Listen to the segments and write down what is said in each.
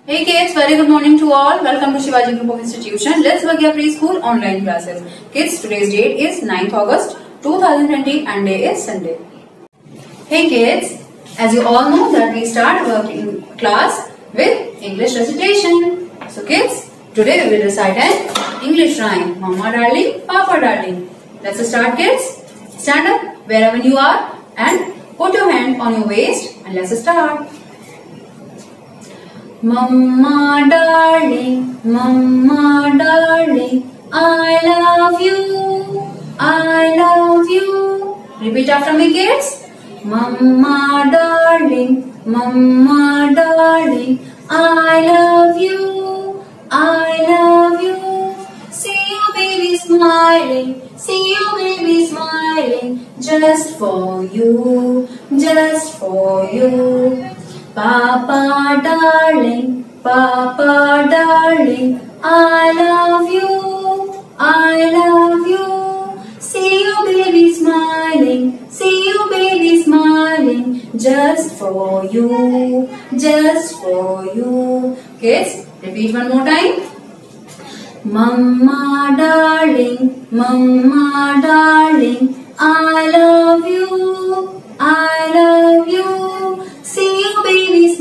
Hey kids, very good morning to all. Welcome to Shivaji Group of Institution. Let's Bhagya Preschool online classes. Kids, today's date is 9th August 2020 and day is Sunday. Hey kids, as you all know that we start our class with English recitation. So kids, today we will recite an English rhyme. Mama darling, Papa darling. Let's start kids. Stand up wherever you are and put your hand on your waist and let's start. Mama darling, I love you, I love you. Repeat after me kids. Mama darling, I love you, I love you. See your baby smiling, just for you, just for you. Papa darling, I love you, I love you. See your baby smiling, just for you, just for you. Kids, repeat one more time. Mama darling, I love you, I love you. See your baby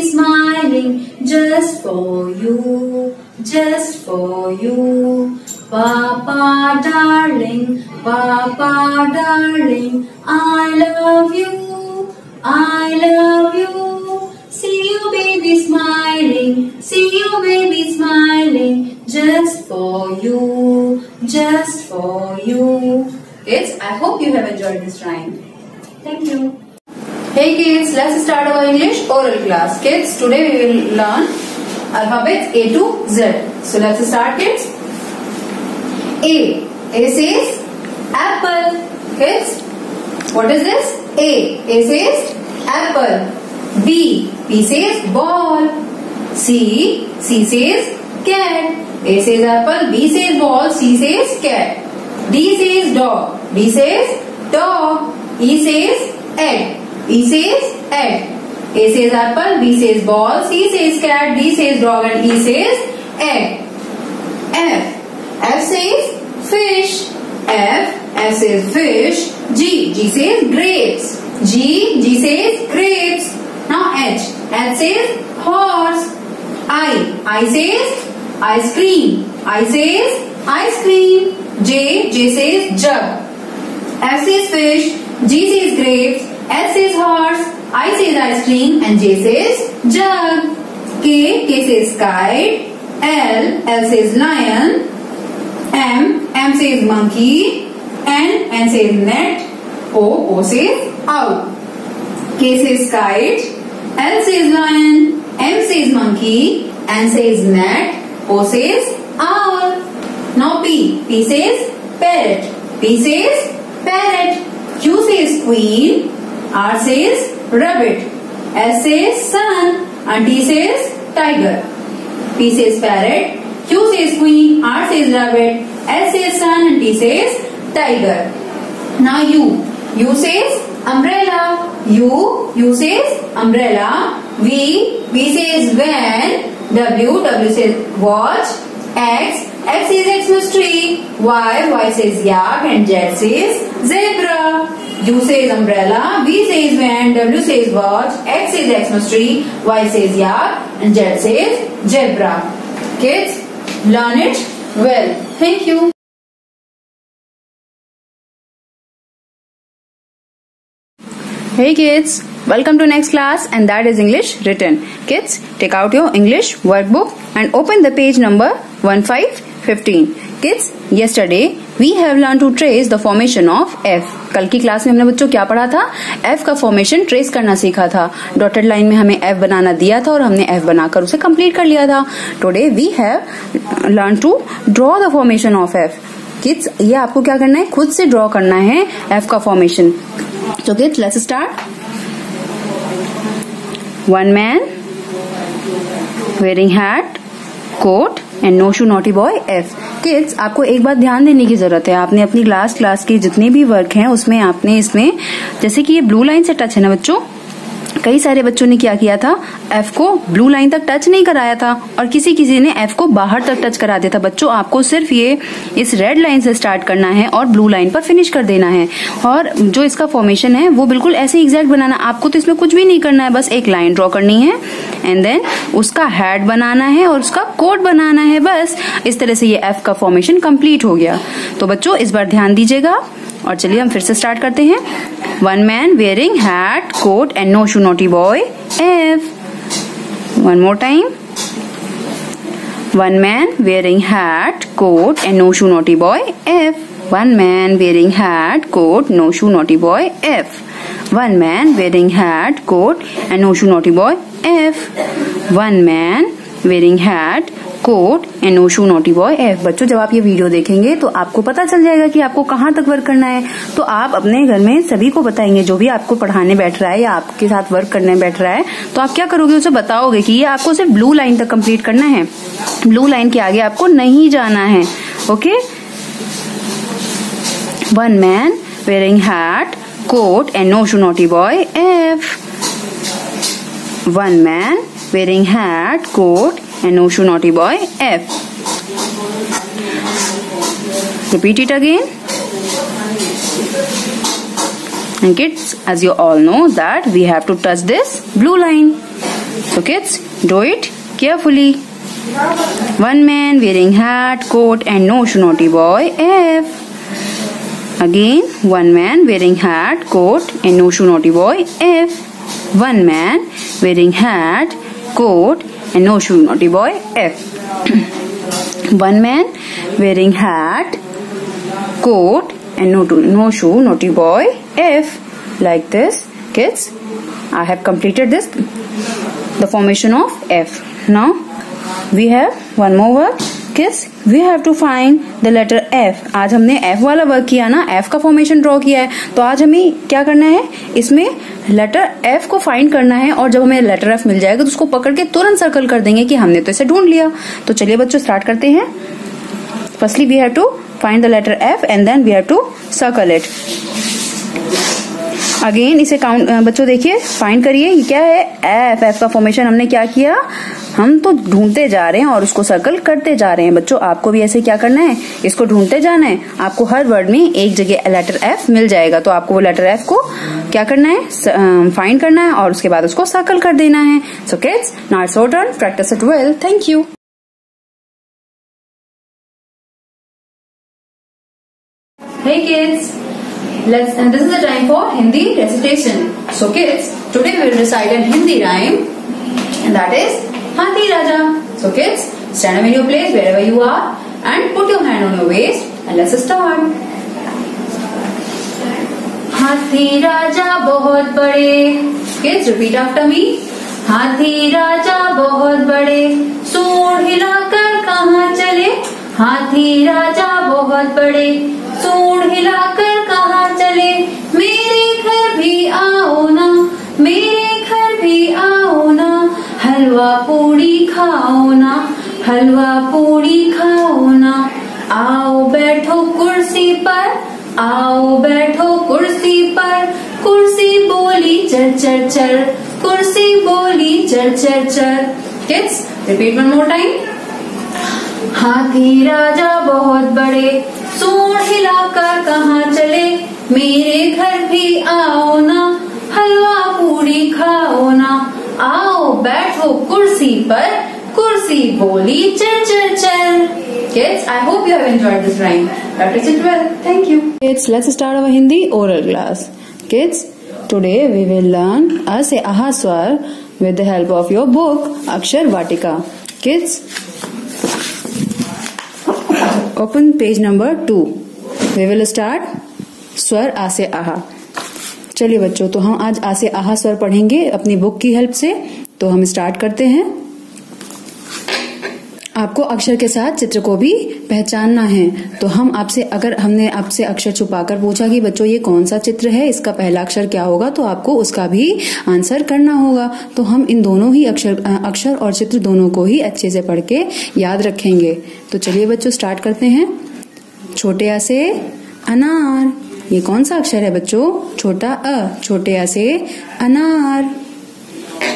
smiling, just for you, just for you. Papa darling, I love you, I love you. See your baby smiling, just for you, just for you. Kids, I hope you have enjoyed this rhyme. Thank you. Hey kids, let's start our English oral class. Kids, today we will learn alphabets A to Z. So let's start kids. A says apple. Kids, what is this? A says apple. B says ball. C says cat. A says apple, B says ball, C says cat. D says dog. D says dog. E says egg. E says egg. A says apple, B says ball, C says cat, D says dog and E says egg. F says fish. F says fish. G says grapes. G says grapes. Now H says horse. I says ice cream. I says ice cream. J says jug. F says fish. G says grapes. S says horse. I says ice cream and J says jug. K says kite. L says lion. M says monkey. N says net. O says owl. K says kite. L says lion. M says monkey. N says net. O says owl. Now P says parrot. P says parrot. Q says queen. R says rabbit. S says sun. And T says tiger. P says parrot. Q says queen. R says rabbit. S says sun. And T says tiger. Now U says umbrella. U says umbrella. V says van. W says watch. X says Xmas tree. Y says yak and Z says zebra. U says umbrella, V says van, W says watch, X says Xmas tree, Y says yak and Z says zebra. Kids, learn it well. Thank you. Hey kids, welcome to next class and that is English written. Kids, take out your English workbook and open the page number 1515. Kids, yesterday we have learned to trace the formation of F. कल की class में हमने बच्चों क्या पढ़ा था? F का formation trace करना सीखा था. डॉटेड लाइन में हमें F बनाना दिया था और हमने F बनाकर उसे कंप्लीट कर लिया था. Today we have learn to draw the formation of F. Kids, ये आपको क्या करना है? खुद से ड्रॉ करना है F का formation. So kids, let's start. One man wearing hat, coat and no shoe naughty boy F. Kids, आपको एक बात ध्यान देने की जरूरत है. आपने अपनी क्लास के जितने भी वर्क हैं उसमें आपने इसमें जैसे कि ये ब्लू लाइन से टच है ना बच्चों, कई सारे बच्चों ने क्या किया था, एफ को ब्लू लाइन तक टच नहीं कराया था और किसी किसी ने एफ को बाहर तक टच करा दिया था। बच्चों आपको सिर्फ ये इस रेड लाइन से स्टार्ट करना है और ब्लू लाइन पर फिनिश कर देना है, और जो इसका फॉर्मेशन है वो बिल्कुल ऐसे एग्जैक्ट बनाना। आपको तो इसमें कुछ भी नहीं करना है, बस एक लाइन ड्रॉ करनी है एंड देन उसका हेड बनाना है और उसका कोट बनाना है। बस इस तरह से ये एफ का फॉर्मेशन कंप्लीट हो गया। तो बच्चों इस बार ध्यान दीजिएगा और चलिए हम फिर से स्टार्ट करते हैं। One man wearing hat coat and no shoe naughty boy F. One more time. One man wearing hat coat and no shoe naughty boy F. One man wearing hat coat no shoe naughty boy F. One man wearing hat, coat and no shoe naughty boy F. One man wearing hat, coat and no shoe naughty boy F. बच्चों जब आप ये video देखेंगे तो आपको पता चल जाएगा कि आपको कहाँ तक वर्क करना है। तो आप अपने घर में सभी को बताएंगे, जो भी आपको पढ़ाने बैठ रहा है या आपके साथ वर्क करने बैठ रहा है, तो आप क्या करोगे, उसे बताओगे कि ये आपको सिर्फ ब्लू लाइन तक कंप्लीट करना है, ब्लू लाइन के आगे आपको नहीं जाना है। Okay. One man wearing hat coat and no shoe naughty boy F. One man wearing hat, coat and no shoe naughty boy F. Repeat it again. And kids, as you all know that we have to touch this blue line. So kids, do it carefully. One man wearing hat, coat and no shoe naughty boy F. Again, one man wearing hat, coat and no shoe naughty boy F. One man wearing hat, coat and no shoe naughty boy F. One man wearing hat, coat and no shoe naughty boy F. Like this, kids, I have completed this, the formation of F. Now we have one more work. Kids, we have to find the letter F. आज हमने F वाला work किया ना, F का formation draw किया है, तो आज हमें क्या करना है, इसमें लेटर F को फाइंड करना है। और जब हमें लेटर F मिल जाएगा तो उसको पकड़ के तुरंत सर्कल कर देंगे कि हमने तो इसे ढूंढ लिया। तो चलिए बच्चों स्टार्ट करते हैं। Firstly we have to find the letter F and then we have to circle it. Again इसे काउंट, बच्चों देखिए फाइंड करिए, ये क्या है, एफ। एफ का फॉर्मेशन हमने क्या किया, हम तो ढूंढते जा रहे हैं और उसको सर्कल करते जा रहे हैं। बच्चों आपको भी ऐसे क्या करना है, इसको ढूंढते जाना है। आपको हर वर्ड में एक जगह लेटर एफ मिल जाएगा, तो आपको वो लेटर एफ को क्या करना है, फाइंड करना है और उसके बाद उसको सर्कल कर देना है। So kids, now it's your turn, practice it well. Thank you. Hey kids, this is the time for Hindi recitation. So kids, today we will recite a Hindi rhyme, and that is Hathi Raja. So kids, stand up in your place wherever you are and put your hand on your waist and let's start. हाथी राजा बहुत बड़े, kids repeat after me. हाथी राजा बहुत बड़े, सूंड हिलाकर कहाँ चले। हाथी राजा बहुत बड़े, सूंड हिलाकर कहाँ चले। मेरे घर भी आओ ना, मेरे घर भी आओ ना, हलवा पूड़ी खाओ ना, हलवा पूड़ी खाओ ना। आओ बैठो कुर्सी पर, आओ बैठो कुर्सी पर, कुर्सी बोली चर चर चर, कुर्सी बोली चर चर चर। Kids repeat one more time. हाथी राजा बहुत बड़े, सूंड हिलाकर कहाँ चले। मेरे घर भी आओ ना, हलवा पूड़ी खाओ ना। आओ बैठो कुर्सी पर, कुर्सी बोली चर चर चर। Kids, I hope you have enjoyed this rhyme. Practice it well. Thank you. Kids, let's start our Hindi oral class. Kids, today we will learn A se Aha Swar with the help of your book Akshar Vatika. Kids, open page number 2. We will start स्वर आ से आहा। चलिए बच्चों, तो हम आज आ से आहा स्वर पढ़ेंगे अपनी बुक की हेल्प से। तो हम स्टार्ट करते हैं। आपको अक्षर के साथ चित्र को भी पहचानना है। तो हमने आपसे अक्षर छुपाकर पूछा कि बच्चों ये कौन सा चित्र है, इसका पहला अक्षर क्या होगा, तो आपको उसका भी आंसर करना होगा। तो हम इन दोनों ही अक्षर और चित्र दोनों को ही अच्छे से पढ़ के याद रखेंगे। तो चलिए बच्चों स्टार्ट करते हैं। छोटे आ से अनार, ये कौन सा अक्षर है बच्चों, छोटा अ। छोटे आ से अनार।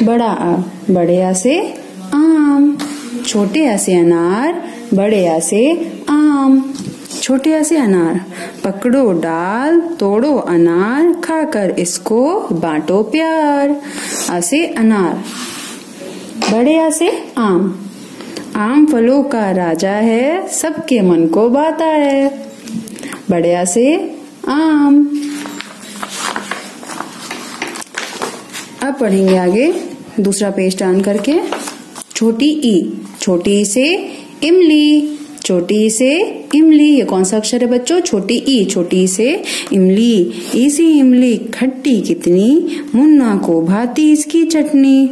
बड़ा आ, बड़े आ से आम। छोटे आ से अनार, बड़े आ से आम। छोटे आ से अनार, पकड़ो डाल, तोड़ो अनार, खाकर इसको बांटो प्यार। आ से अनार। बड़े आ से आम, आम फलों का राजा है, सबके मन को भाता है। बड़े आ से आम। अब पढ़ेंगे आगे दूसरा पेज टर्न करके। छोटी ई, छोटी से इमली। छोटी ई से इमली, ये कौन सा अक्षर है बच्चों? छोटी ई, छोटी से इमली। ई से इमली खट्टी कितनी, मुन्ना को भाती इसकी चटनी।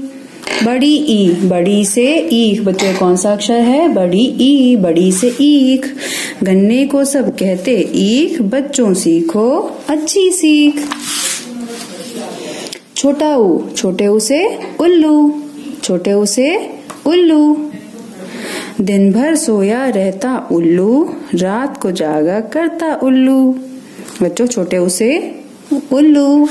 बड़ी ई, बड़ी से ईख, बच्चों कौन सा अक्षर है? बड़ी ई, बड़ी से ईख। गन्ने को सब कहते ईख, बच्चों सीखो अच्छी सीख। छोटा ऊ, छोटे ऊ से उल्लू। छोटे ऊ से उल्लू। दिन भर सोया रहता उल्लू, रात को जागा करता उल्लू। बच्चों छोटे ऊ से उल्लू।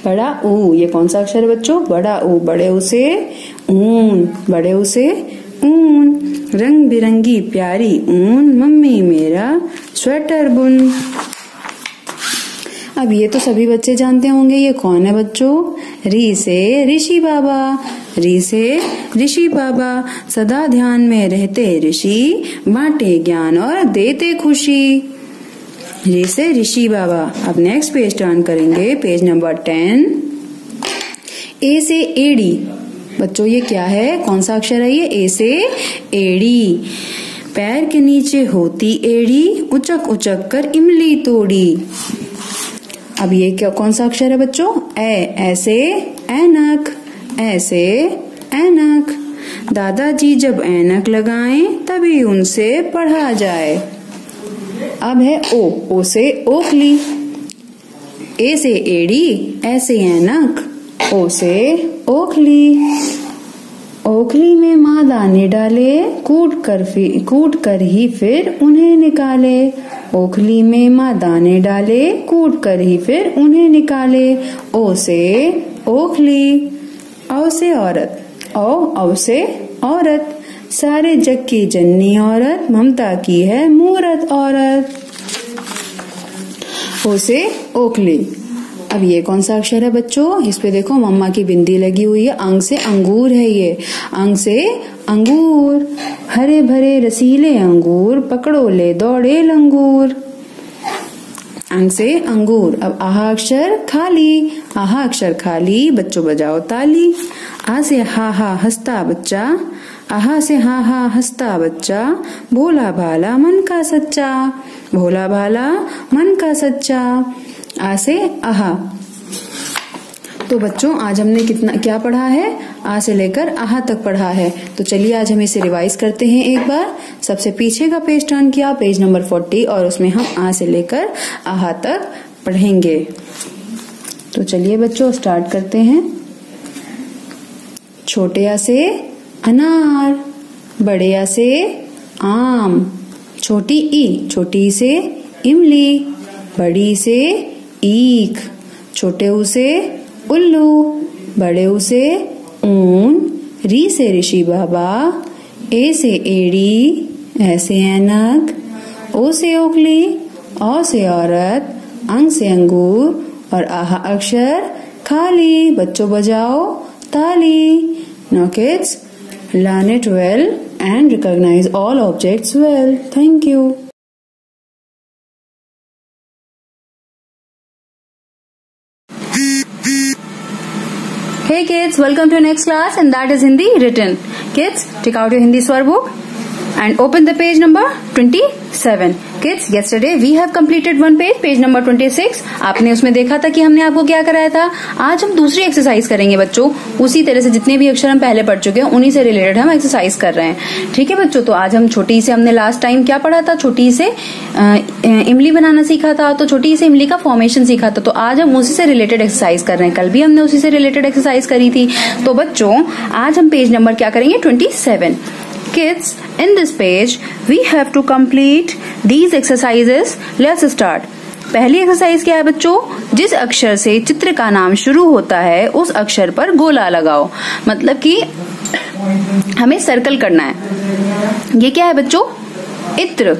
बड़ा ऊ, ये कौन सा अक्षर है बच्चों? बड़ा ऊ, बड़े ऊ से ऊन। बड़े ऊ से ऊन। रंग बिरंगी प्यारी ऊन, मम्मी मेरा स्वेटर बुन। अब ये तो सभी बच्चे जानते होंगे, ये कौन है बच्चों? री से ऋषि बाबा। री से ऋषि बाबा, सदा ध्यान में रहते ऋषि, बांटे ज्ञान और देते खुशी। री से ऋषि बाबा। अब नेक्स्ट पेज टर्न करेंगे, पेज नंबर 10। ए से एड़ी, बच्चों ये क्या है? कौन सा अक्षर है ये? ए से एड़ी। पैर के नीचे होती एड़ी, उचक उचक कर इमली तोड़ी। अब ये क्या कौन सा अक्षर है बच्चों? ऐसे ऐनक। ऐसे ऐनक। दादाजी जब ऐनक लगाएं, तभी उनसे पढ़ा जाए। अब है ओ से ओखली। ए से एड़ी, ऐसे ऐनक, ओ से ओखली। ओखली में माँ दाने डाले, कूट कर ही फिर उन्हें निकाले। ओखली में माँ दाने डाले, कूट कर ही फिर उन्हें निकाले। ओ से ओखली। औ से औरत। औ से औरत, सारे जग की जननी औरत, ममता की है मूरत औरत। ओ से ओखली। अब ये कौन सा अक्षर है बच्चों? इस पे देखो मम्मा की बिंदी लगी हुई है। अंग से अंगूर है ये। अंग से अंगूर। हरे भरे रसीले अंगूर, पकड़ो ले दौड़े लंगूर। अंग से अंगूर। अब आहा अक्षर खाली। आहा अक्षर खाली, बच्चों बजाओ ताली। आ से हा हा हंसता बच्चा। आहा से हा हा हंसता बच्चा, भोला भाला मन का सच्चा। भोला भाला मन का सच्चा। आ से आहा। तो बच्चों आज हमने क्या पढ़ा है? आ से लेकर आहा तक पढ़ा है। तो चलिए आज हम इसे रिवाइज करते हैं एक बार। सबसे पीछे का पेज टर्न किया, पेज नंबर 40, और उसमें हम आ से लेकर आहा तक पढ़ेंगे। तो चलिए बच्चों स्टार्ट करते हैं। छोटे आ से अनार, बड़े आ से आम। छोटी ई, छोटी से इमली, बड़ी से ईख। छोटे ऊ से उल्लू, बड़े ऊ से ऊन। री से ऋषि बाबा। ए से एड़ी, ऐ से ऐनक। ओ से ओखली, औ से औरत, अंग से अंगूर, और आहा अक्षर खाली। बच्चों बजाओ ताली। Now kids, learn it well and recognize all objects well. Thank you. Hey kids, welcome to next class, and that is Hindi written. Kids, take out your Hindi Swar book and open the page number 27. Kids, yesterday we have completed one page, page number 26. आपने उसमें देखा था कि हमने आपको क्या कराया था। आज हम दूसरी एक्सरसाइज करेंगे बच्चों। उसी तरह से जितने भी अक्षर हम पहले पढ़ चुके हैं उन्हीं से रिलेटेड हम एक्सरसाइज कर रहे हैं। ठीक है बच्चों, तो आज हम छोटी से हमने लास्ट टाइम क्या पढ़ा था? छोटी से इमली बनाना सीखा था। तो छोटी से इमली का फॉर्मेशन सीखा था। तो आज हम उसी से रिलेटेड एक्सरसाइज कर रहे हैं। कल भी हमने उसी से रिलेटेड एक्सरसाइज करी थी। तो बच्चों आज हम पेज नंबर क्या करेंगे? 27. Kids, in this page we have to complete these exercises. Let's start. पहली एक्सरसाइज क्या है बच्चों, जिस अक्षर से चित्र का नाम शुरू होता है उस अक्षर पर गोला लगाओ, मतलब कि हमें सर्कल करना है। ये क्या है बच्चों, इत्र।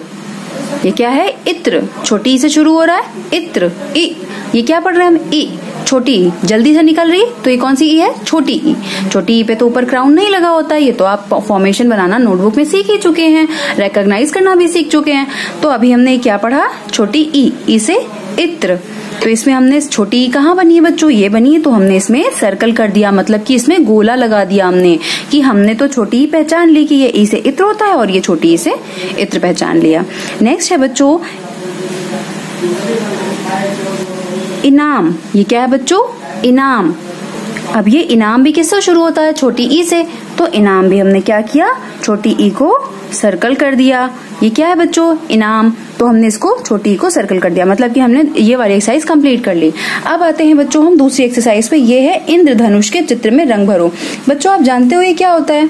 ये क्या है, इत्र। छोटी ई से शुरू हो रहा है, इत्र। ई, ये क्या पढ़ रहे हैं हम, ई। छोटी ई जल्दी से निकल रही, तो ये कौन सी ई है, छोटी ई। छोटी ई पे तो ऊपर क्राउन नहीं लगा होता है, ये तो आप फॉर्मेशन बनाना नोटबुक में सीख ही चुके हैं, रिकॉग्नाइज करना भी सीख चुके हैं। तो अभी हमने क्या पढ़ा, छोटी ई से इत्र। तो इसमें हमने छोटी ई कहाँ बनी है बच्चों, ये बनी है, तो हमने इसमें सर्कल कर दिया, मतलब कि इसमें गोला लगा दिया हमने, कि हमने तो छोटी ई पहचान ली कि ये ई से इत्र होता है और ये छोटी ई से इत्र पहचान लिया। नेक्स्ट है बच्चों इनाम। ये क्या है बच्चों, इनाम। अब ये इनाम भी किससे शुरू होता है, छोटी ई से, तो इनाम भी हमने क्या किया, छोटी ई को सर्कल कर दिया। ये क्या है बच्चों, इनाम, तो हमने इसको छोटी ई को सर्कल कर दिया, मतलब कि हमने ये वाली एक्सरसाइज कंप्लीट कर ली। अब आते हैं बच्चों हम दूसरी एक्सरसाइज पे, ये है इंद्रधनुष के चित्र में रंग भरो। बच्चों आप जानते हो ये क्या होता है,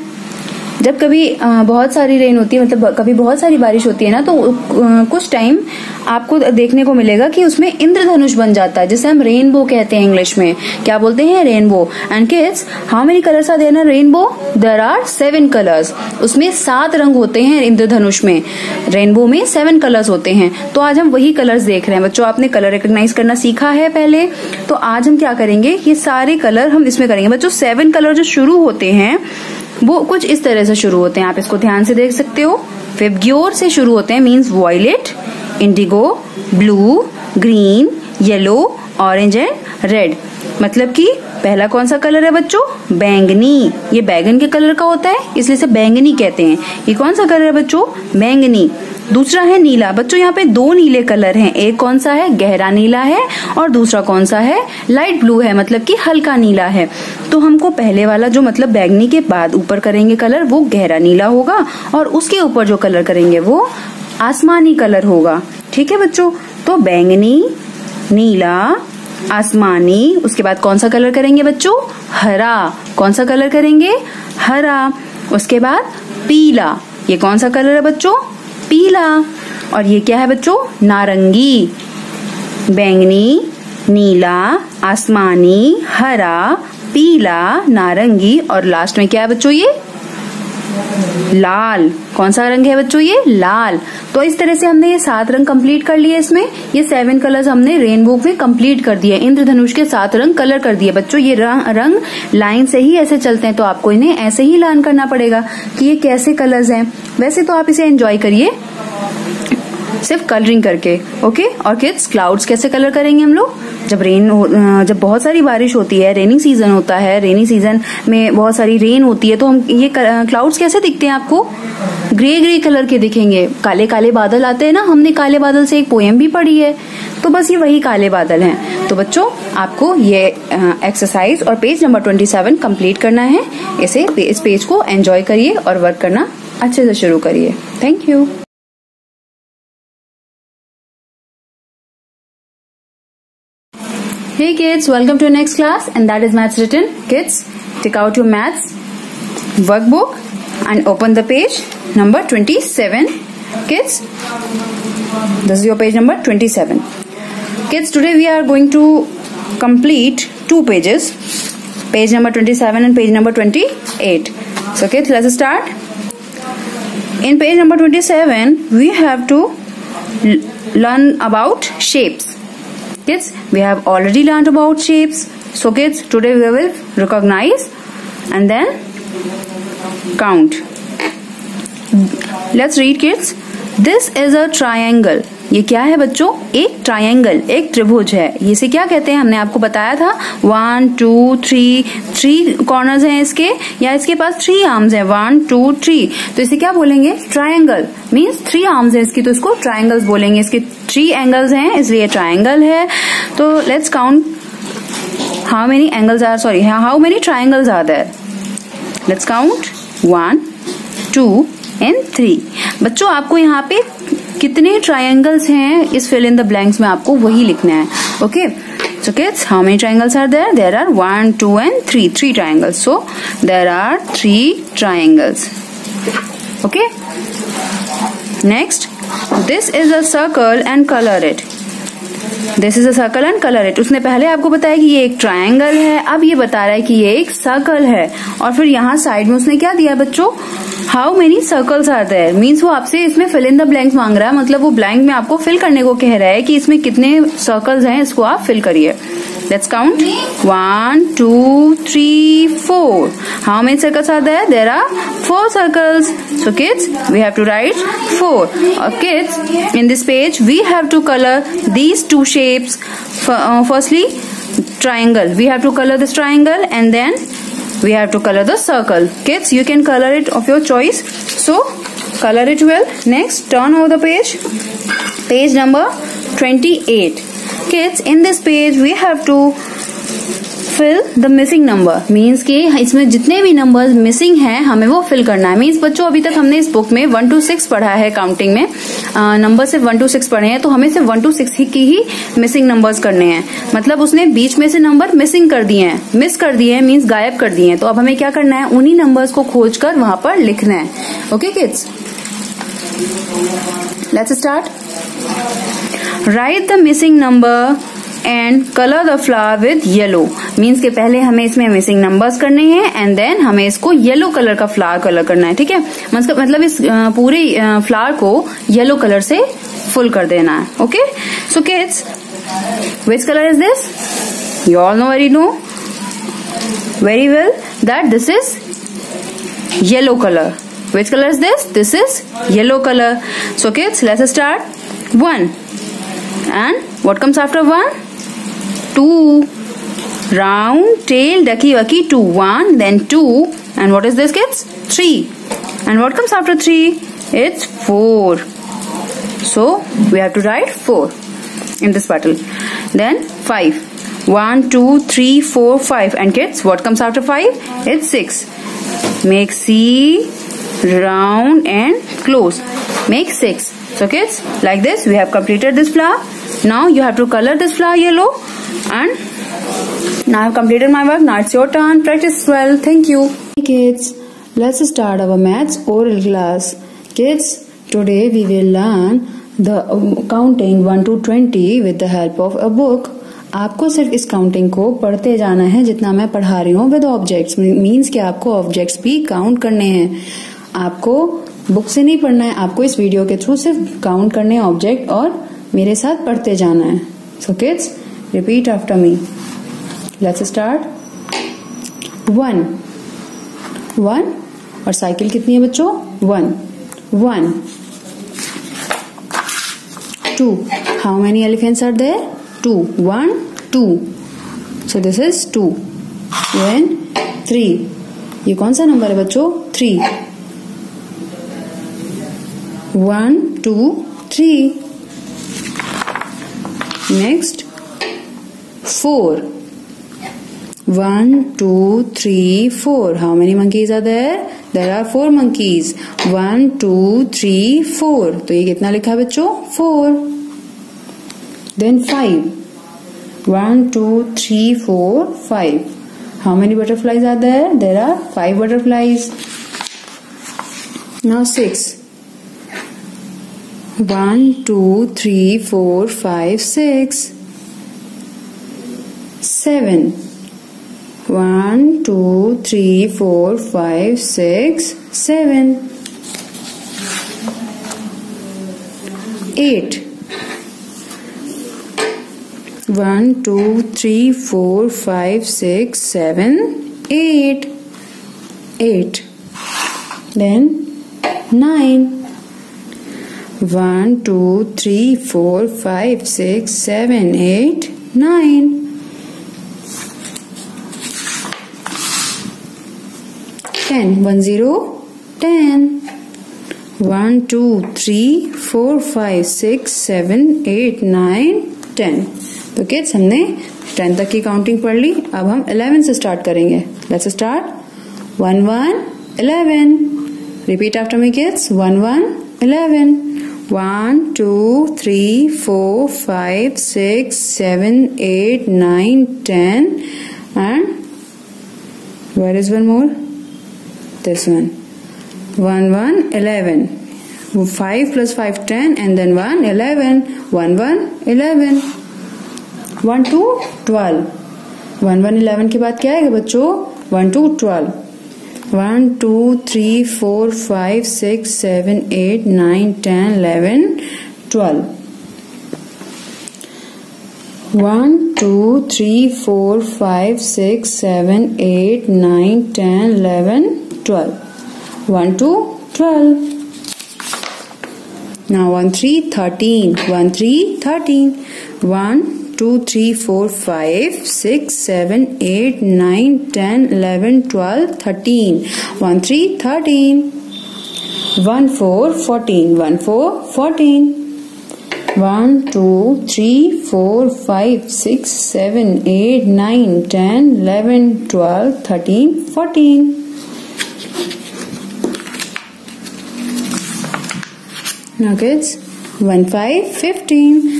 जब कभी बहुत सारी रेन होती है, मतलब कभी बहुत सारी बारिश होती है ना, तो कुछ टाइम आपको देखने को मिलेगा कि उसमें इंद्रधनुष बन जाता है, जिसे हम रेनबो कहते हैं इंग्लिश में। क्या बोलते हैं, rainbow. And kids, how many colours are there in rainbow, there are 7 colours. उसमें 7 रंग होते हैं इंद्रधनुष में, रेनबो में 7 कलर्स होते हैं। तो आज हम वही कलर्स देख रहे हैं बच्चों। आपने कलर रिकॉग्नाइज करना सीखा है पहले, तो आज हम क्या करेंगे, ये सारे कलर हम इसमें करेंगे बच्चों। 7 कलर जो शुरू होते हैं वो कुछ इस तरह से शुरू होते हैं, आप इसको ध्यान से देख सकते हो। विबग्योर से शुरू होते हैं, means violet, indigo, blue, green, yellow, orange and red. मतलब कि पहला कौन सा कलर है बच्चों, बैंगनी। ये बैगन के कलर का होता है, इसलिए इसे बैंगनी कहते हैं। ये कौन सा कलर है बच्चों, बैंगनी। दूसरा है नीला। बच्चों यहाँ पे 2 नीले कलर हैं, एक कौन सा है, गहरा नीला है, और दूसरा कौन सा है, लाइट ब्लू है, मतलब कि हल्का नीला है। तो हमको पहले वाला जो मतलब बैंगनी के बाद ऊपर करेंगे कलर, वो गहरा नीला होगा, और उसके ऊपर जो कलर करेंगे वो आसमानी कलर होगा। ठीक है बच्चों, तो बैंगनी, नीला, आसमानी, उसके बाद कौन सा कलर करेंगे बच्चों, हरा। कौन सा कलर करेंगे, हरा। उसके बाद पीला। ये कौन सा कलर है बच्चों, पीला। और ये क्या है बच्चों, नारंगी। बैंगनी, नीला, आसमानी, हरा, पीला, नारंगी, और लास्ट में क्या है बच्चों, ये लाल। कौन सा रंग है बच्चों, ये लाल। तो इस तरह से हमने ये 7 रंग कंप्लीट कर लिए। इसमें ये 7 कलर्स हमने रेनबो में कंप्लीट कर दिए, इंद्रधनुष के 7 रंग कलर कर दिए बच्चों। ये रंग लाइन से ही ऐसे चलते हैं, तो आपको इन्हें ऐसे ही लर्न करना पड़ेगा कि ये कैसे कलर्स हैं। वैसे तो आप इसे एंजॉय करिए सिर्फ कलरिंग करके, ओके। और किड्स, क्लाउड्स कैसे कलर करेंगे हम लोग, जब बहुत सारी बारिश होती है, रेनिंग सीजन होता है, रेनी सीजन में बहुत सारी रेन होती है, तो हम ये क्लाउड्स कैसे दिखते हैं आपको, ग्रे ग्रे कलर के दिखेंगे। काले काले बादल आते हैं ना, हमने काले बादल से एक पोएम भी पढ़ी है, तो बस ये वही काले बादल हैं। तो बच्चों आपको ये एक्सरसाइज और पेज नंबर 27 कंप्लीट करना है। इस पेज को एंजॉय करिए और वर्क करना अच्छे से शुरू करिए। Thank you. Hey kids, welcome to next class, and that is maths written. Kids, take out your maths workbook and open the page number 27. Kids, this is your page number 27. Kids, today we are going to complete 2 pages, page number 27 and page number 28. So kids, let's start. In page number 27, we have to learn about shapes. Kids, we have already learned about shapes. So kids, today we will recognize and then count. Let's read kids. This is a triangle. ये क्या है बच्चों, एक triangle, एक त्रिभुज है। इसे क्या कहते हैं, हमने आपको बताया था 1 2 3 कॉर्नर्स हैं इसके, या इसके पास 3 आर्म्स हैं, 1 2 3। तो इसे क्या बोलेंगे, ट्रायंगल। मीन्स 3 आर्म्स हैं इसकी, तो इसको ट्रायंगल्स बोलेंगे। इसके 3 एंगल्स हैं, इसलिए ट्रायंगल है। तो let's count how many triangles are there. Let's count 1 2 and 3। बच्चों आपको यहाँ पे कितने ट्रायंगल्स हैं, इस फिल इन द ब्लैंक्स में आपको वही लिखना है, okay. So kids, how many triangles are there, there are 1 2 and 3 3 triangles. So there are 3 triangles, okay. Next, this is a circle and colour it. This is a circle and colour it. उसने पहले आपको बताया कि ये एक triangle है, अब ये बता रहा है कि ये एक सर्कल है। और फिर यहाँ साइड में उसने क्या दिया बच्चों, how many circles are there, means वो आपसे इसमें फिल इन द ब्लैंक्स मांग रहा है, मतलब वो ब्लैंक में आपको फिल करने को कह रहा है कि इसमें कितने सर्कल्स हैं, इसको आप फिल करिए। Let's count 1 2 3 4। How many circles are there, there are 4 circles. So kids, we have to write 4. Kids, in this page we have to color these two shapes. Firstly, triangle. We have to color this triangle and then we have to color the circle. Kids, you can color it of your choice. So color it well. Next, turn over the page. Page number 28. Kids, in this page we have to fill the missing number. Means कि इसमें जितने भी numbers missing हैं हमें वो fill करना है। Means बच्चों अभी तक हमने इस बुक में 1 to 6 पढ़ा है, काउंटिंग में नंबर सिर्फ 1 to 6 पढ़े हैं, तो हमें सिर्फ 1 to 6 की ही मिसिंग नंबर्स करने हैं। मतलब उसने बीच में से नंबर मिसिंग कर दिए हैं, मिस कर दिए हैं मीन्स गायब कर दिए हैं। तो अब हमें क्या करना है, उन्हीं नंबर्स को खोज कर वहां पर लिखना है। Okay kids, let's start. Right the missing number and colour the flower with yellow. Means के पहले हमें इसमें मिसिंग नंबर्स करने हैं एंड देन हमें इसको येलो कलर का फ्लावर कलर करना है। ठीक है, मतलब इस पूरे फ्लावर को येलो कलर से फुल कर देना है। Okay, so kids, which colour is this? You all know very well that this is yellow color. Which color is this? This is yellow color. So kids, let's start. 1. And what comes after 1? 2. Round tail ducky wucky 2. 1, then 2. And what is this kids? 3. And what comes after 3? It's 4. So we have to write 4 in this battle. Then 5. 1, 2, 3, 4, 5. And kids, what comes after 5? It's 6. Make C round and close. Make 6. So kids, like this we have completed this flower. Now you have to color this flower yellow. And now I have completed my work. Now it's your turn. Practice well. Thank you. Hey kids, let's start our maths oral class. Kids, today we will learn the counting 1 to 20 with the help of a book. आपको सिर्फ इस counting को पढ़ते जाना है जितना मैं पढ़ा रही हूँ विद ऑब्जेक्ट्स। मीन्स कि आपको ऑब्जेक्ट्स भी काउंट करने हैं। आपको बुक से नहीं पढ़ना है, आपको इस वीडियो के थ्रू सिर्फ काउंट करने हैं ऑब्जेक्ट और मेरे साथ पढ़ते जाना है। So kids, repeat after me. Let's start. 1 1 और साइकिल कितनी है बच्चों? 1 1 2 how many elephants are there? 2 1 2 so this is 2. Then 3, ये कौन सा नंबर है बच्चों? 3 1 2 3. Next 4 1 2 3 4. How many monkeys are there? There are 4 monkeys. 1 2 3 4. तो ये कितना लिखा है बच्चों? 4. Then 5. 1 2 3 4 5. How many butterflies are there? There are 5 butterflies. Now 6. 1 2 3 4 5 6. 7. 1 2 3 4 5 6 7. 8. 1 2 3 4 5 6 7 8. 8. Then 9. 1 2 3 4 5 6 7 8 9. 10. 1 0 10. 1 2 3 4 5 6 7 8 9 10. तो किड्स, हमने 10 तक की काउंटिंग पढ़ ली। अब हम 11 से स्टार्ट करेंगे। Let's start. 1 1 11. Repeat after me kids. 1 1 11. 1 2 3 4 5 6 7 8 9 10. And where is one more? This one. 1 1 11. 5 plus 5 10 and then 1 11. 1 1 11. 1 to 12. 1 1 11 के बाद क्या आएगा बच्चों? 1 to 12. 1 2 3 4 5 6 7 8 9 10 11 12. 1 2 3 4 5 6 7 8 9 10 11 12. 1 to 12. Now 1 3 13. 1 3 13. 1 2 3 4 5 6 7 8 9 10 11 12 13. 1 3 13. 1 4 14. 1 4 14. 1 2 3 4 5 6 7 8 9 10 11 12 13 14. Now kids, 1 5 15.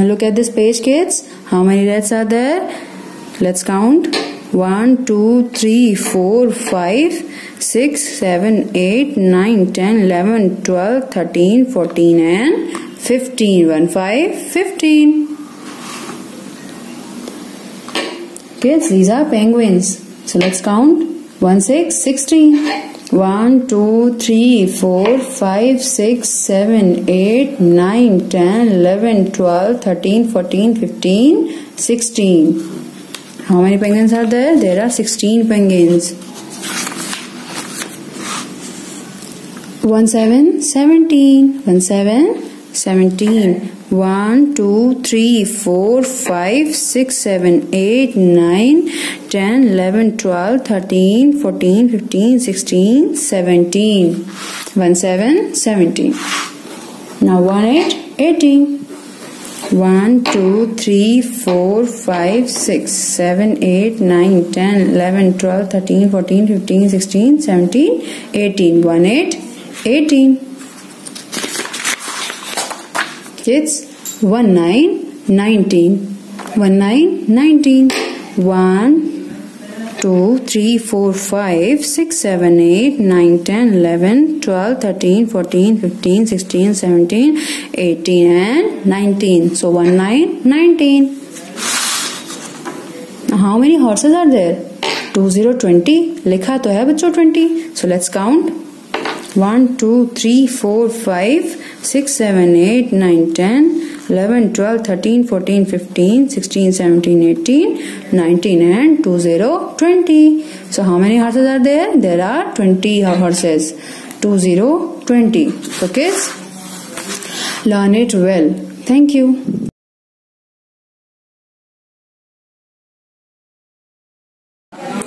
Look at this page kids. How many reds are there? Let's count. 1 2 3 4 5 6 7 8 9 10 11 12 13 14 and 15. 1 5 15. Kids, these are penguins. So let's count. 1 6 16. 1 2 3 4 5 6 7 8 9 10 11 12 13 14 15 16. How many penguins are there? There are 16 penguins. 1 7 17. 1 7 17. 1 2 3 4 5 6 7 8 9 10 11 12 13 14 15 16 17. 1 7 17. Now 1 8 18. 1 2 3 4 5 6 7 8 9 10 11 12 13 14 15 16 17 18. 1 8 18. Kids, 1 9 19. 1 9 19. 1 2 3 4 5 6 7 8 9 10 11 12 13 14 15 16 17 18 and 19. So 1 9 19. Now how many horses are there? 2 0 20. लिखा तो है बच्चों 20. So let's count. 1 2 3 4 5 6 7 8 9 10 11 12 13 14 15 16 17 18 19 and 2 0 20. So how many horses are there? There are 20 horses. 2 0 20. So kids, learn it well. Thank you.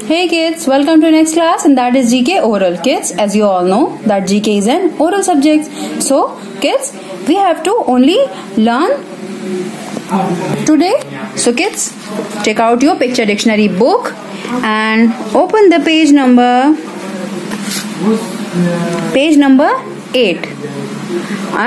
Hey kids, welcome to next class, and that is GK oral. Kids, as you all know that GK is an oral subject. So kids, we have to only learn today. So kids, take out your picture dictionary book and open the page number 8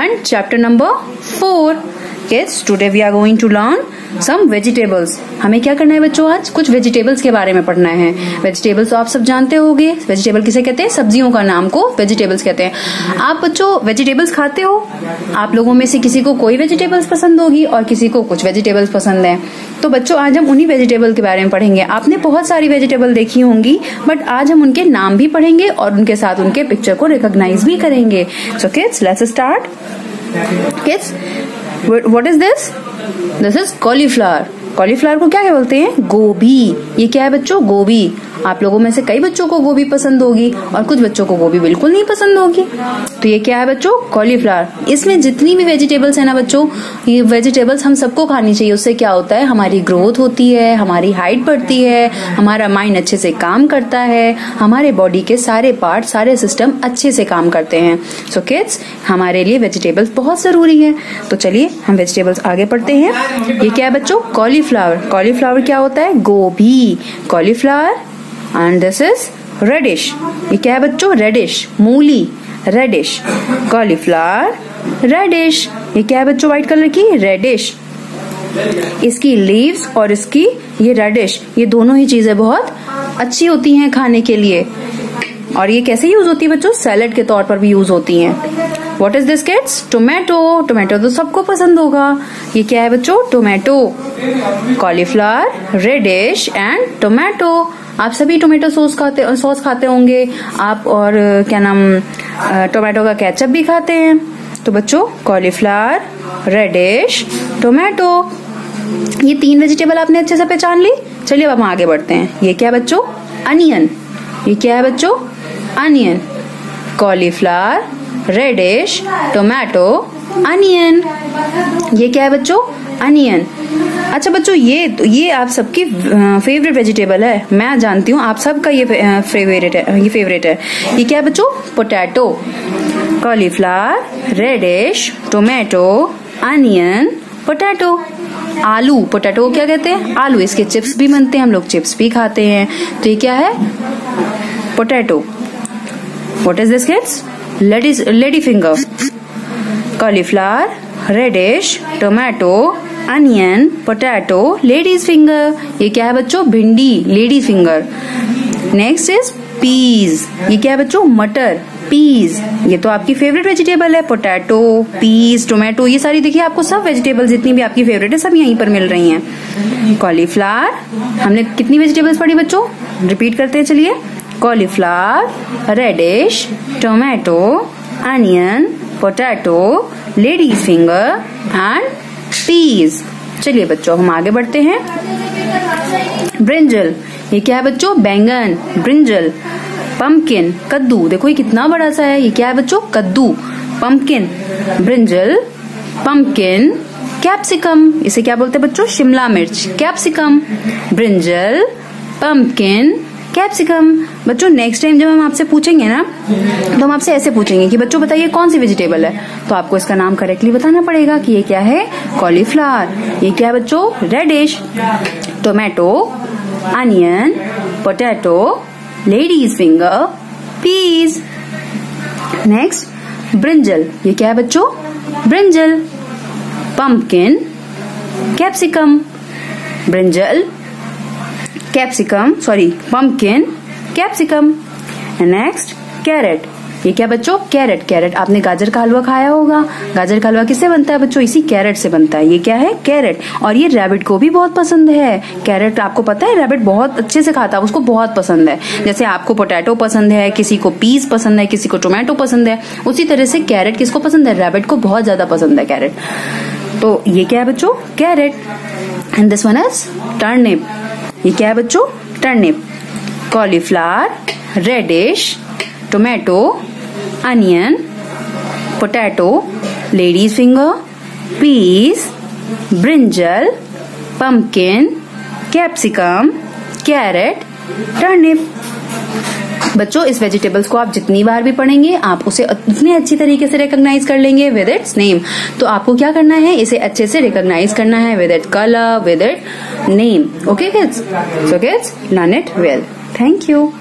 and chapter number 4. Kids, today we are going to learn some vegetables. हमें क्या करना है बच्चों? आज कुछ vegetables के बारे में पढ़ना है. वेजिटेबल्स तो आप सब जानते होंगे. वेजिटेबल किसे कहते हैं? सब्जियों का नाम को वेजिटेबल्स कहते हैं. आप बच्चों वेजिटेबल्स खाते हो? आप लोगों में से किसी को कोई वेजिटेबल्स पसंद होगी और किसी को कुछ वेजिटेबल्स पसंद है. तो बच्चों आज हम उन्हीं वेजिटेबल के बारे में पढ़ेंगे. आपने बहुत सारी वेजिटेबल देखी होंगी, बट आज हम उनके नाम भी पढ़ेंगे और उनके साथ उनके पिक्चर को रिकॉग्नाइज भी करेंगे. So kids, let's start. Kids, what is this? This is cauliflower. Cauliflower को क्या बोलते हैं? गोभी. ये क्या है बच्चों? गोभी. आप लोगों में से कई बच्चों को गोभी पसंद होगी और कुछ बच्चों को गोभी बिल्कुल नहीं पसंद होगी. तो ये क्या है बच्चों? कॉलीफ्लावर. इसमें जितनी भी वेजिटेबल्स है ना बच्चों, ये वेजिटेबल्स हम सबको खानी चाहिए. उससे क्या होता है? हमारी ग्रोथ होती है, हमारी हाइट बढ़ती है, हमारा माइंड अच्छे से काम करता है, हमारे बॉडी के सारे पार्ट, सारे सिस्टम अच्छे से काम करते हैं. सो किड्स, हमारे लिए वेजिटेबल्स बहुत जरूरी है. तो चलिए हम वेजिटेबल्स आगे पढ़ते हैं. ये क्या है बच्चों? कॉलीफ्लावर. कॉलीफ्लावर क्या होता है? गोभी. Cauliflower. And this is radish. ये क्या है बच्चों? रेडिश. मूली. रेडिश. कॉलीफ्लावर. रेडिश. ये क्या है बच्चों? व्हाइट कलर की. रेडिश. इसकी लीव्स और इसकी ये रेडिश, ये दोनों ही चीजें बहुत अच्छी होती हैं खाने के लिए. और ये कैसे यूज होती है बच्चों? सैलेड के तौर पर भी यूज होती हैं. What is this kids? Tomato. Tomato तो सबको पसंद होगा। ये क्या है बच्चों? Tomato. Cauliflower, radish and tomato. आप सभी टोमेटो सॉस खाते होंगे आप, और क्या नाम, टोमेटो का केचप भी खाते हैं। तो बच्चों कॉलीफ्लावर, रेडिश, टोमेटो, ये 3 वेजिटेबल आपने अच्छे से पहचान ली। चलिए अब हम आगे बढ़ते हैं। ये क्या है बच्चों? अनियन। ये क्या है बच्चों? Onion. Cauliflower, radish, tomato, onion. ये क्या है बच्चों? अनियन। अच्छा बच्चों, ये आप सबकी फेवरेट वेजिटेबल है, मैं जानती हूँ आप सबका ये फेवरेट है। ये क्या है बच्चों? Potato. Cauliflower, radish, tomato, onion, potato. आलू। पोटैटो को क्या कहते हैं? आलू। इसके चिप्स भी बनते हैं, हम लोग चिप्स भी खाते हैं। तो ये क्या है? Potato. What is this kids? Lady finger. Cauliflower, radish, tomato, onion, potato, ladies finger. ये क्या है बच्चों? भिंडी, ladies finger. Next is peas. ये क्या है बच्चों? मटर, पीज। ये तो आपकी फेवरेट वेजिटेबल है। पोटैटो, पीज, टोमेटो, ये सारी देखिए आपको सब वेजिटेबल जितनी भी आपकी फेवरेट है सब यहीं पर मिल रही हैं। कॉलीफ्लावर, हमने कितनी वेजिटेबल्स पढ़ी बच्चों? रिपीट करते हैं चलिए। Cauliflower, radish, tomato, onion, potato, ladies finger and peas. चलिए बच्चों हम आगे बढ़ते हैं। ब्रिंजल। ये क्या है बच्चों? बैंगन, ब्रिंजल। पंपकिन, कद्दू। देखो ये कितना बड़ा सा है। ये क्या है बच्चों? कद्दू। Pumpkin, brinjal, pumpkin, capsicum. इसे क्या बोलते हैं बच्चों? शिमला मिर्च, कैप्सिकम। Brinjal, pumpkin, capsicum. बच्चों नेक्स्ट टाइम जब हम आपसे पूछेंगे ना, तो हम आपसे ऐसे पूछेंगे कि बच्चों बताइए कौन सी वेजिटेबल है, तो आपको इसका नाम करेक्टली बताना पड़ेगा कि ये क्या है? कॉलीफ्लावर। ये क्या है बच्चों? Radish. Tomato, onion, potato, ladies finger, peas. Next brinjal. ये क्या है बच्चों? Brinjal. Pumpkin, capsicum. Brinjal, capsicum, sorry pumpkin, capsicum. Next carrot. ये क्या बच्चों? कैरेट। कैरेट, आपने गाजर का हलवा खाया होगा। गाजर का हलवा किससे बनता है बच्चों? इसी कैरेट से बनता है। ये क्या है? कैरेट। और ये रैबिट को भी बहुत पसंद है। कैरेट आपको पता है रैबिट बहुत अच्छे से खाता है, उसको बहुत पसंद है। जैसे आपको पोटैटो पसंद है, किसी को पीस पसंद है, किसी को टोमेटो पसंद है, उसी तरह से कैरेट किसको पसंद है? रैबिट को बहुत ज्यादा पसंद है कैरेट। तो ये क्या है बच्चों? Carrot. And this one is turnip. ये क्या है बच्चों? Turnip. Cauliflower, radish, tomato, onion, potato, ladies finger, peas, brinjal, pumpkin, capsicum, carrot, turnip. बच्चों इस वेजिटेबल्स को आप जितनी बार भी पढ़ेंगे आप उसे उतनी अच्छी तरीके से रिकॉग्नाइज कर लेंगे विद इट्स नेम। तो आपको क्या करना है? इसे अच्छे से रिकॉग्नाइज करना है with it colour, with it name. Okay kids? So kids learn it well. Thank you.